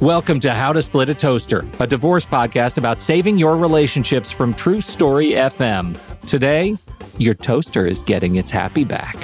Welcome to How to Split a Toaster, a divorce podcast about saving your relationships from True Story FM. Today, your toaster is getting its happy back.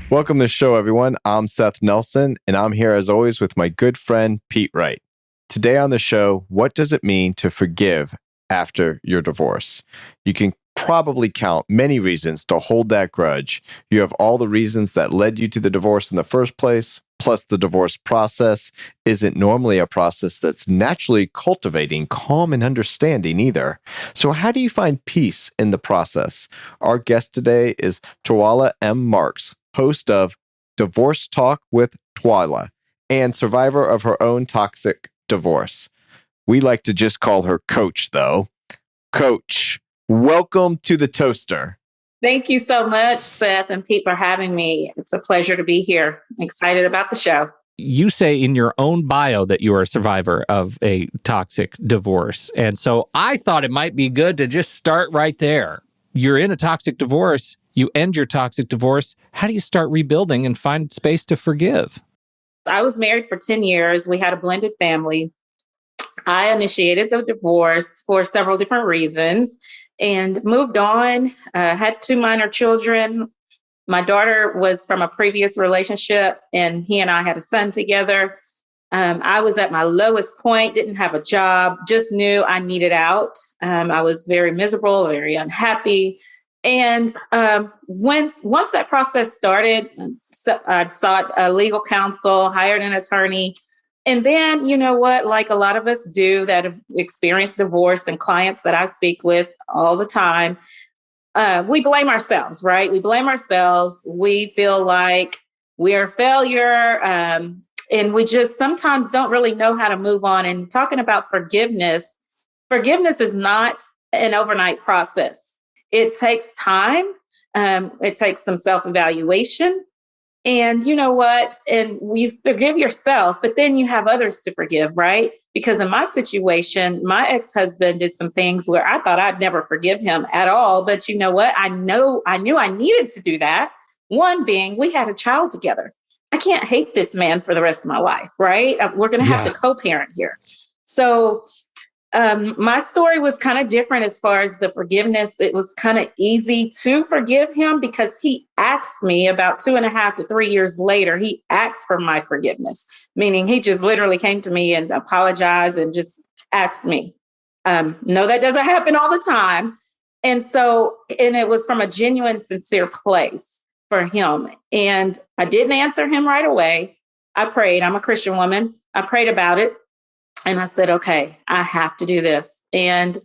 Welcome to the show, everyone. I'm Seth Nelson, and I'm here as always with my good friend, Pete Wright. Today on the show, what does it mean to forgive after your divorce? You can probably count many reasons to hold that grudge. You have all the reasons that led you to the divorce in the first place, plus the divorce process isn't normally a process that's naturally cultivating calm and understanding either. So how do you find peace in the process? Our guest today is Twyla M, host of Divorce Talk with Twyla and survivor of her own toxic divorce. We like to just call her Coach, though. Coach, welcome to the Toaster. Thank you so much, Seth and Pete, for having me. It's a pleasure to be here. I'm excited about the show. You say in your own bio that you are a survivor of a toxic divorce. And so I thought it might be good to just start right there. You're in a toxic divorce. You end your toxic divorce. How do you start rebuilding and find space to forgive? I was married for 10 years. We had a blended family. I initiated the divorce for several different reasons and moved on, had 2 minor children. My daughter was from a previous relationship, and he and I had a son together. I was at my lowest point, didn't have a job, just knew I needed out. I was very miserable, very unhappy. And once that process started, I sought a legal counsel, hired an attorney. And then, you know what, like a lot of us do that have experienced divorce and clients that I speak with all the time, we blame ourselves, right? We blame ourselves. We feel like we're a failure. And we just sometimes don't really know how to move on. And talking about forgiveness is not an overnight process. It takes time. It takes some self-evaluation. And you know what? And you forgive yourself, but then you have others to forgive, right? Because in my situation, my ex-husband did some things where I thought I'd never forgive him at all. But you know what? I knew I needed to do that. One being, we had a child together. I can't hate this man for the rest of my life, right? We're going to have to co-parent here. So my story was kind of different as far as the forgiveness. It was kind of easy to forgive him because he asked me about 2.5 to 3 years later. He asked for my forgiveness, meaning he just literally came to me and apologized and just asked me. No, that doesn't happen all the time. And it was from a genuine, sincere place for him. And I didn't answer him right away. I prayed. I'm a Christian woman. I prayed about it. And I said, okay, I have to do this. And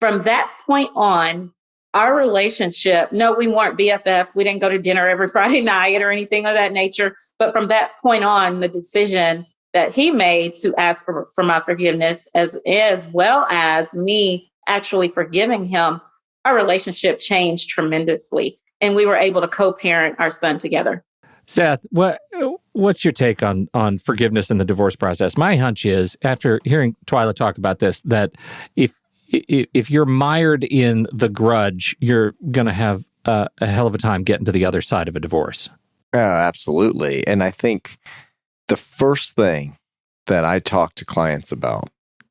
from that point on, our relationship, no, we weren't BFFs. We didn't go to dinner every Friday night or anything of that nature. But from that point on, the decision that he made to ask for my forgiveness, as well as me actually forgiving him, our relationship changed tremendously. And we were able to co-parent our son together. Seth, what's your take on forgiveness in the divorce process? My hunch is, after hearing Twyla talk about this, that if you're mired in the grudge, you're going to have a hell of a time getting to the other side of a divorce. Oh, absolutely. And I think the first thing that I talk to clients about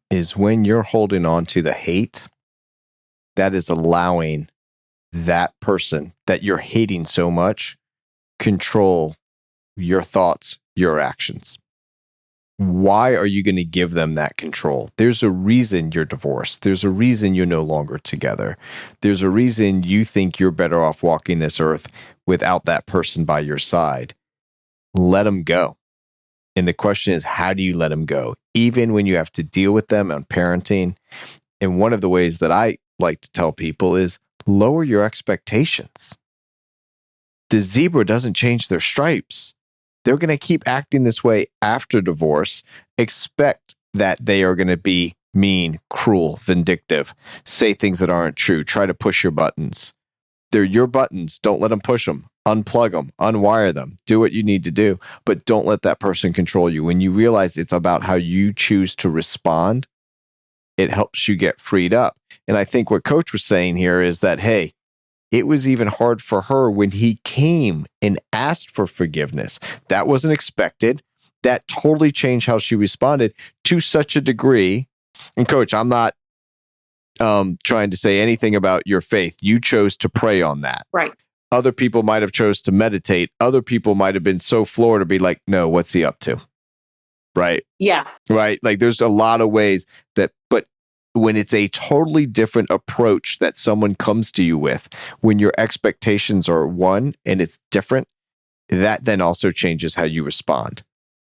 is when you're holding on to the hate, that is allowing that person that you're hating so much control your thoughts, your actions. Why are you going to give them that control? There's a reason you're divorced. There's a reason you're no longer together. There's a reason you think you're better off walking this earth without that person by your side. Let them go. And the question is, how do you let them go? Even when you have to deal with them on parenting. And one of the ways that I like to tell people is lower your expectations. The zebra doesn't change their stripes. They're going to keep acting this way after divorce. Expect that they are going to be mean, cruel, vindictive, say things that aren't true, try to push your buttons. They're your buttons. Don't let them push them. Unplug them, unwire them, do what you need to do, but don't let that person control you. When you realize it's about how you choose to respond, it helps you get freed up. And I think what Coach was saying here is that, hey, it was even hard for her when he came and asked for forgiveness. That wasn't expected. That totally changed how she responded to such a degree. And coach, I'm not trying to say anything about your faith. You chose to pray on that. Right. Other people might have chose to meditate. Other people might have been so floored to be like, no, what's he up to? Right. Yeah. Right. Like there's a lot of ways that, but when it's a totally different approach that someone comes to you with, when your expectations are one and it's different, that then also changes how you respond.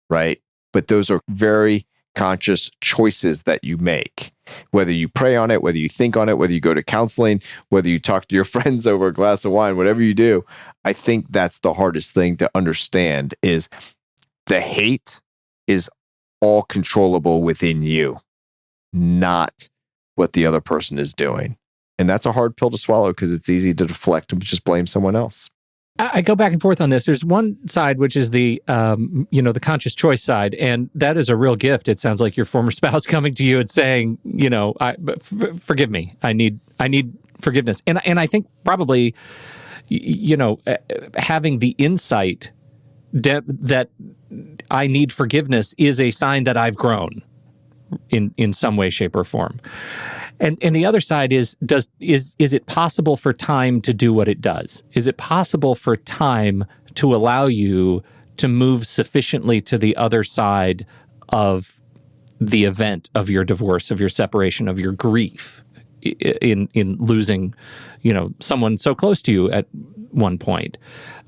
Right. But those are very conscious choices that you make, whether you pray on it, whether you think on it, whether you go to counseling, whether you talk to your friends over a glass of wine, whatever you do. I think that's the hardest thing to understand is the hate is all controllable within you, not what the other person is doing. And that's a hard pill to swallow because it's easy to deflect and just blame someone else. I go back and forth on this. There's one side, which is the, the conscious choice side. And that is a real gift. It sounds like your former spouse coming to you and saying, forgive me. I need forgiveness. And I think probably, having the insight that I need forgiveness is a sign that I've grown in some way, shape, or form. And the other side is it possible for time to do what it does? Is it possible for time to allow you to move sufficiently to the other side of the event of your divorce, of your separation, of your grief in losing, someone so close to you at one point,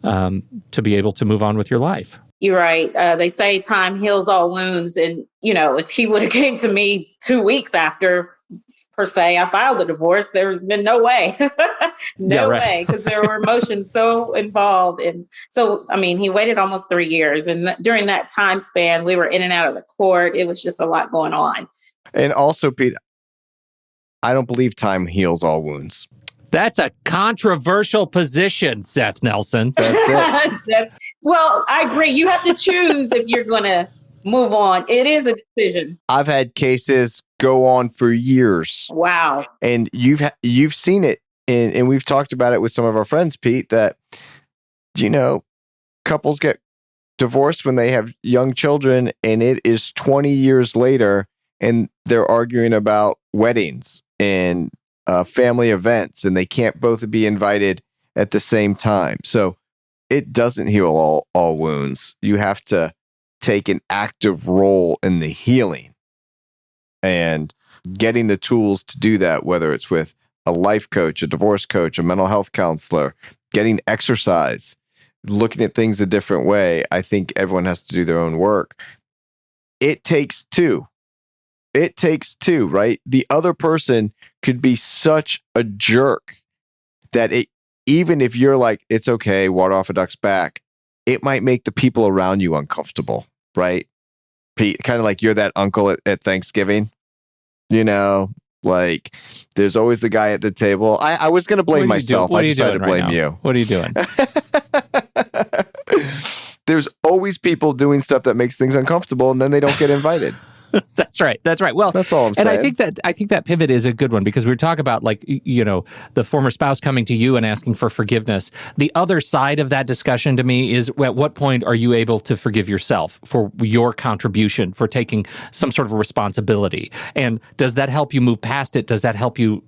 to be able to move on with your life? You're right. They say time heals all wounds. And, if he would have came to me 2 weeks after, per se, I filed the divorce, there's been no way. Way, because there were emotions so involved. And so, he waited almost 3 years. And during that time span, we were in and out of the court. It was just a lot going on. And also, Pete, I don't believe time heals all wounds. That's a controversial position, Seth Nelson. That's it. Well, I agree. You have to choose if you're going to move on. It is a decision. I've had cases go on for years. Wow. And you've seen it, and we've talked about it with some of our friends, Pete, that, couples get divorced when they have young children, and it is 20 years later, and they're arguing about weddings and family events, and they can't both be invited at the same time. So it doesn't heal all wounds. You have to take an active role in the healing and getting the tools to do that, whether it's with a life coach, a divorce coach, a mental health counselor, getting exercise, looking at things a different way. I think everyone has to do their own work. It takes two. Right? The other person could be such a jerk that even if you're like, it's okay, water off a duck's back, it might make the people around you uncomfortable, right? Pete, kind of like you're that uncle at Thanksgiving, like there's always the guy at the table. I was going to blame myself. I decided to blame you. What are you doing? There's always people doing stuff that makes things uncomfortable, and then they don't get invited. That's right. Well, that's all I'm saying. And I think that pivot is a good one, because we talk about the former spouse coming to you and asking for forgiveness. The other side of that discussion to me is, at what point are you able to forgive yourself for your contribution, for taking some sort of responsibility? And does that help you move past it? Does that help you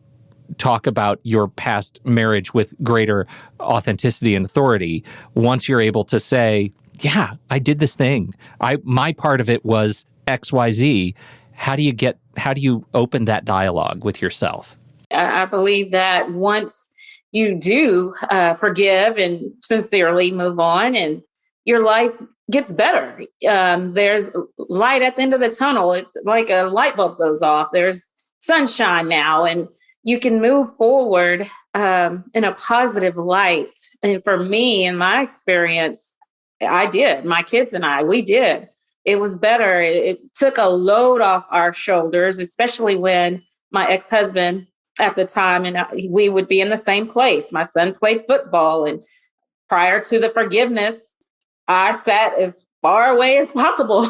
talk about your past marriage with greater authenticity and authority once you're able to say, yeah, I did this thing. My part of it was XYZ. How do you open that dialogue with yourself? I believe that once you do forgive and sincerely move on, and your life gets better, there's light at the end of the tunnel. It's like a light bulb goes off. There's sunshine now, and you can move forward in a positive light. And for me, in my experience, I did. My kids and we did. It was better. It took a load off our shoulders, especially when my ex-husband at the time, and we would be in the same place. My son played football, and prior to the forgiveness, I sat as far away as possible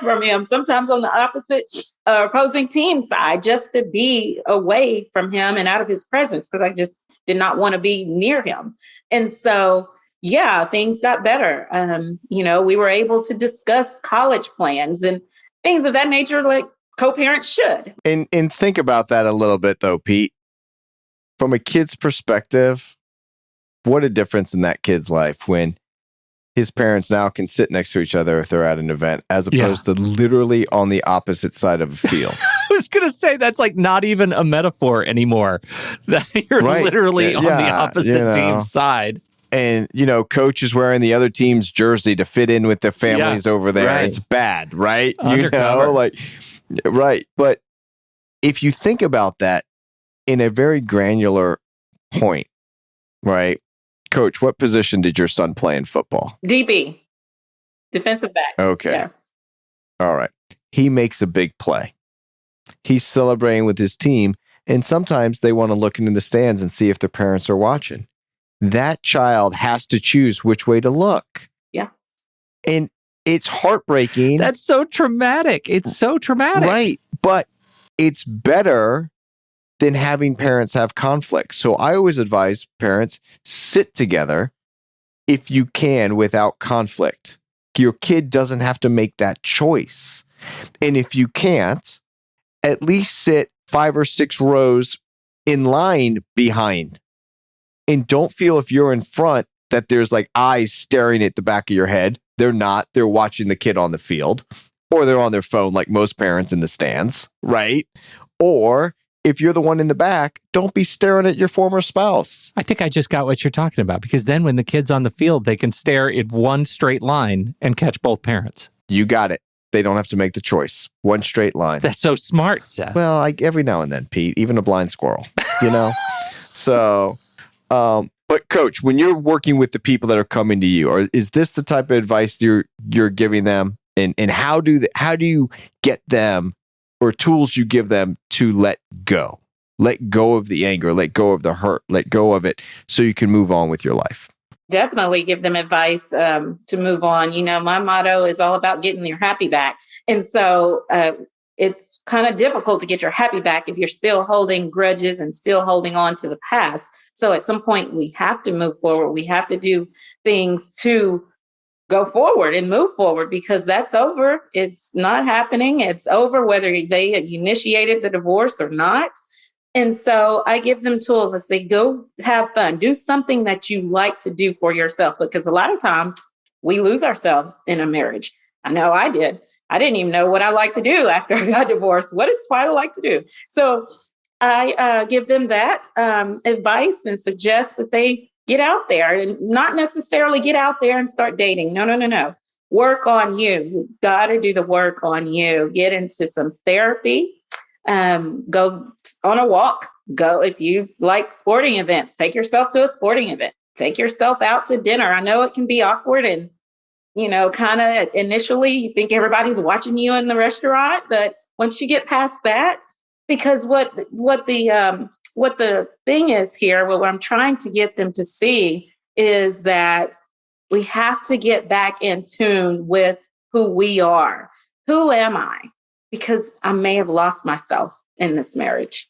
from him, sometimes on the opposite opposing team side, just to be away from him and out of his presence, because I just did not want to be near him. And so, yeah, things got better. We were able to discuss college plans and things of that nature, like co-parents should. And think about that a little bit, though, Pete. From a kid's perspective, what a difference in that kid's life when his parents now can sit next to each other if they're at an event, as opposed to literally on the opposite side of a field. I was going to say that's like not even a metaphor anymore. You're literally on the opposite team's side. And, coach is wearing the other team's jersey to fit in with their families over there. Right. It's bad, right? Undercover. Right. But if you think about that in a very granular point, right? Coach, what position did your son play in football? DB, defensive back. Okay. Yes. All right. He makes a big play. He's celebrating with his team, and sometimes they want to look into the stands and see if their parents are watching. That child has to choose which way to look. Yeah. And it's heartbreaking. That's so traumatic. It's so traumatic. Right. But it's better than having parents have conflict. So I always advise parents, sit together if you can without conflict. Your kid doesn't have to make that choice. And if you can't, at least sit 5 or 6 rows in line behind. And don't feel if you're in front that there's like eyes staring at the back of your head. They're not. They're watching the kid on the field, or they're on their phone like most parents in the stands, right? Or if you're the one in the back, don't be staring at your former spouse. I think I just got what you're talking about, because then when the kid's on the field, they can stare in one straight line and catch both parents. You got it. They don't have to make the choice. One straight line. That's so smart, Seth. Well, every now and then, Pete, even a blind squirrel, So, but Coach, when you're working with the people that are coming to you, or is this the type of advice you're giving them? And how do you get them, or tools you give them to let go of the anger, let go of the hurt, let go of it, so you can move on with your life? Definitely give them advice to move on. My motto is all about getting your happy back. And so it's kind of difficult to get your happy back if you're still holding grudges and still holding on to the past. So at some point we have to move forward. We have to do things to go forward and move forward, because that's over. It's not happening. It's over, whether they initiated the divorce or not. And so I give them tools. I say, go have fun. Do something that you like to do for yourself, because a lot of times we lose ourselves in a marriage. I know I did. I didn't even know what I like to do after I got divorced. What does Twyla like to do? So I give them that advice and suggest that they get out there, and not necessarily get out there and start dating. No. Work on you. You got to do the work on you. Get into some therapy. Go on a walk. Go, if you like sporting events, take yourself to a sporting event. Take yourself out to dinner. I know it can be awkward, and kind of initially you think everybody's watching you in the restaurant, but once you get past that, because what the thing is here, what I'm trying to get them to see is that we have to get back in tune with who we are. Who am I? Because I may have lost myself in this marriage.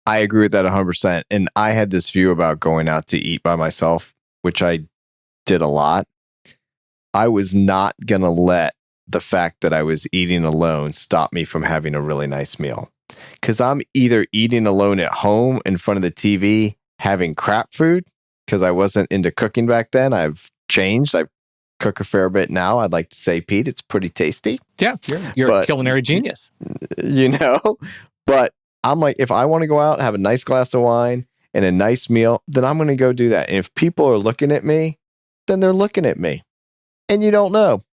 I agree with that 100%. And I had this view about going out to eat by myself, which I did a lot. I was not going to let the fact that I was eating alone stop me from having a really nice meal. Because I'm either eating alone at home in front of the TV, having crap food, because I wasn't into cooking back then. I've changed. I cook a fair bit now. I'd like to say, Pete, it's pretty tasty. Yeah, you're a culinary genius. But I'm like, if I want to go out and have a nice glass of wine and a nice meal, then I'm going to go do that. And if people are looking at me, then they're looking at me. And you don't know.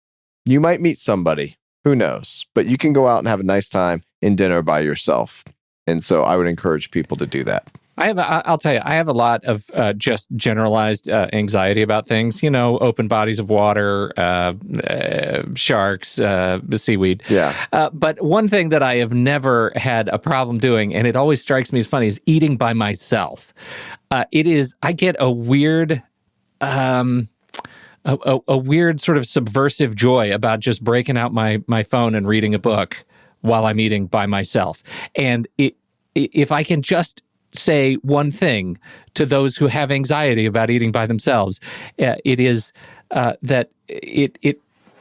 You might meet somebody. Who knows? But you can go out and have a nice time in dinner by yourself. And so I would encourage people to do that. I'll tell you, I have a lot of just generalized anxiety about things, open bodies of water, sharks, seaweed. Yeah. But one thing that I have never had a problem doing, and it always strikes me as funny, is eating by myself. I get a weird... A weird sort of subversive joy about just breaking out my phone and reading a book while I'm eating by myself. And if I can just say one thing to those who have anxiety about eating by themselves. It is that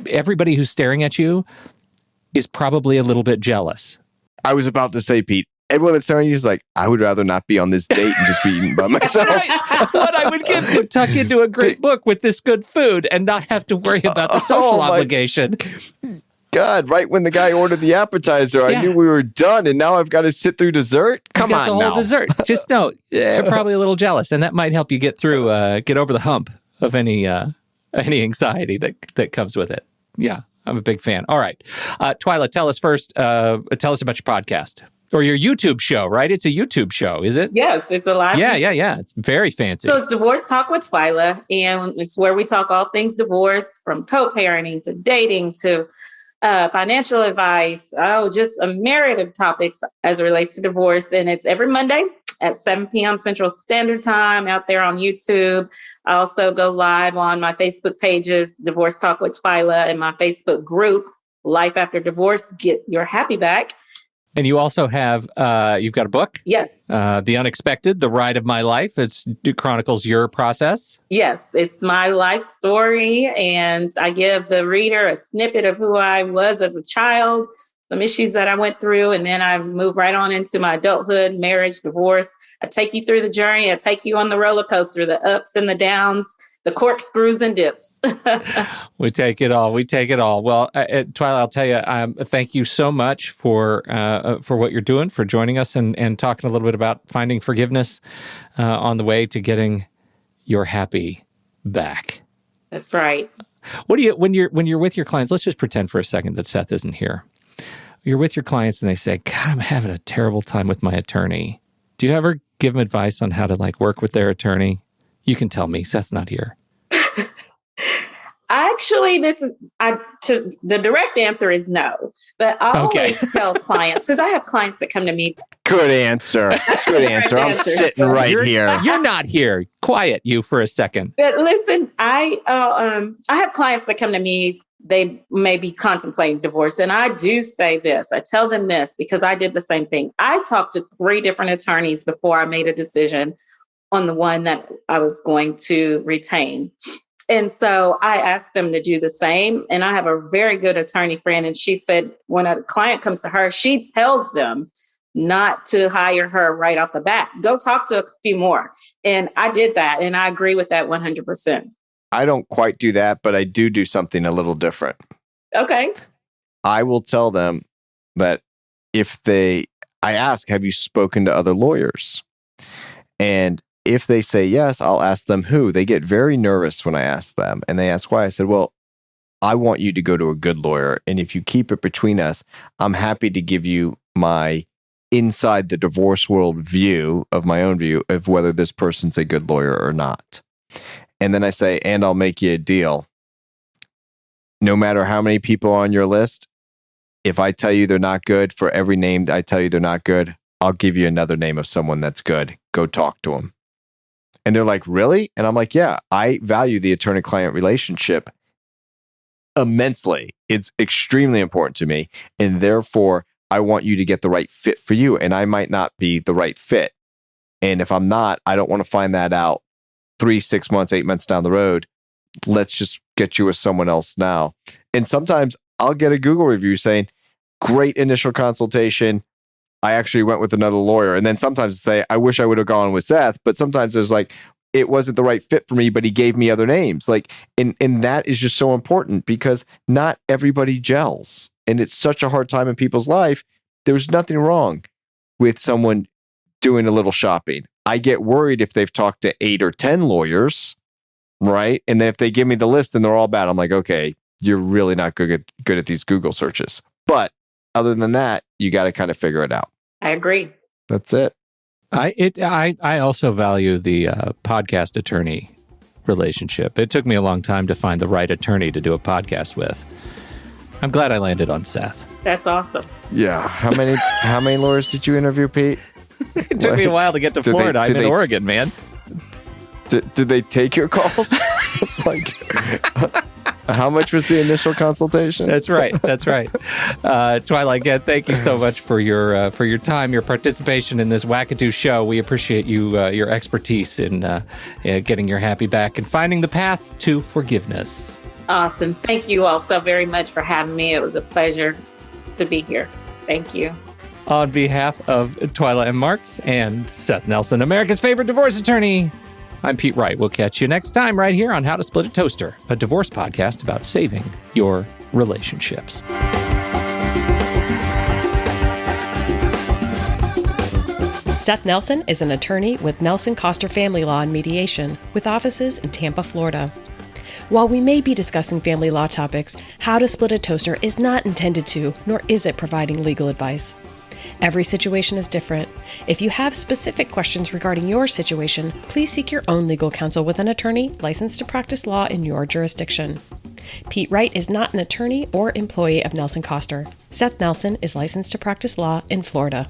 everybody who's staring at you is probably a little bit jealous. I was about to say, Pete, everyone that's staring at you is like, I would rather not be on this date and just be eating by myself. Right. What I would give to tuck into a great book with this good food and not have to worry about the social obligation. God, right when the guy ordered the appetizer, I knew we were done, and now I've got to sit through dessert? Come on, the whole dessert. Just know, probably a little jealous, and that might help you get through, get over the hump of any anxiety that comes with it. Yeah, I'm a big fan. All right, Twyla, tell us first. Tell us about your podcast or your YouTube show. Right? It's a YouTube show, is it? Yes, it's a live. Yeah. It's very fancy. So it's Divorce Talk with Twyla, and it's where we talk all things divorce, from co-parenting to dating to financial advice, just a myriad of topics as it relates to divorce. And it's every Monday at 7 p.m. Central Standard Time out there on YouTube. I also go live on my Facebook pages, Divorce Talk with Twyla, and my Facebook group, Life After Divorce, Get Your Happy Back. And you also have, you've got a book? Yes. The Unexpected, The Ride of My Life. It chronicles your process? Yes, it's my life story. And I give the reader a snippet of who I was as a child, some issues that I went through, and then I move right on into my adulthood, marriage, divorce. I take you through the journey. I take you on the roller coaster, the ups and the downs, the corkscrews and dips. We take it all. Well, Twyla, I'll tell you, thank you so much for what you're doing, for joining us and talking a little bit about finding forgiveness on the way to getting your happy back. That's right. What do you, when you're with your clients, let's just pretend for a second that Seth isn't here. You're with your clients and they say, God, I'm having a terrible time with my attorney. Do you ever give them advice on how to work with their attorney? You can tell me. Seth's not here. Actually, the direct answer is no. But I always tell clients, because I have clients that come to me. Good answer. I'm sitting here. You're not here. Quiet you for a second. But listen, I have clients that come to me. They may be contemplating divorce. And I do say this. I tell them this because I did the same thing. I talked to 3 different attorneys before I made a decision on the one that I was going to retain. And so I asked them to do the same. And I have a very good attorney friend. And she said, when a client comes to her, she tells them not to hire her right off the bat. Go talk to a few more. And I did that. And I agree with that 100%. I don't quite do that, but I do something a little different. Okay. I will tell them that I ask, have you spoken to other lawyers? And if they say yes, I'll ask them who. They get very nervous when I ask them. And they ask why. I said, well, I want you to go to a good lawyer. And if you keep it between us, I'm happy to give you my inside the divorce world view of my own view of whether this person's a good lawyer or not. And then I say, and I'll make you a deal. No matter how many people are on your list, if I tell you they're not good, for every name I tell you they're not good, I'll give you another name of someone that's good. Go talk to them. And they're like, really? And I'm like, yeah, I value the attorney-client relationship immensely. It's extremely important to me. And therefore, I want you to get the right fit for you. And I might not be the right fit. And if I'm not, I don't want to find that out 3, 6 months, 8 months down the road. Let's just get you with someone else now. And sometimes I'll get a Google review saying, great initial consultation. I actually went with another lawyer. And then sometimes say, I wish I would have gone with Seth. But sometimes there's it wasn't the right fit for me, but he gave me other names. And that is just so important because not everybody gels. And it's such a hard time in people's life. There's nothing wrong with someone doing a little shopping. I get worried if they've talked to 8 or 10 lawyers, right? And then if they give me the list and they're all bad, I'm like, okay, you're really not good at these Google searches. But other than that, you got to kind of figure it out. I agree. That's it. I also value the podcast attorney relationship. It took me a long time to find the right attorney to do a podcast with. I'm glad I landed on Seth. That's awesome. Yeah. How many lawyers did you interview, Pete? It took me a while to get to Florida. I'm in Oregon, man. Did they take your calls? How much was the initial consultation? That's right. That's right. Twyla, again, thank you so much for your time, your participation in this wackadoo show. We appreciate your expertise in getting your happy back and finding the path to forgiveness. Awesome. Thank you all so very much for having me. It was a pleasure to be here. Thank you. On behalf of Twyla M. Marks and Seth Nelson, America's favorite divorce attorney, I'm Pete Wright. We'll catch you next time right here on How to Split a Toaster, a divorce podcast about saving your relationships. Seth Nelson is an attorney with Nelson Coster Family Law and Mediation, with offices in Tampa, Florida. While we may be discussing family law topics, How to Split a Toaster is not intended to, nor is it providing legal advice. Every situation is different. If you have specific questions regarding your situation, please seek your own legal counsel with an attorney licensed to practice law in your jurisdiction. Pete Wright is not an attorney or employee of Nelson Coster. Seth Nelson is licensed to practice law in Florida.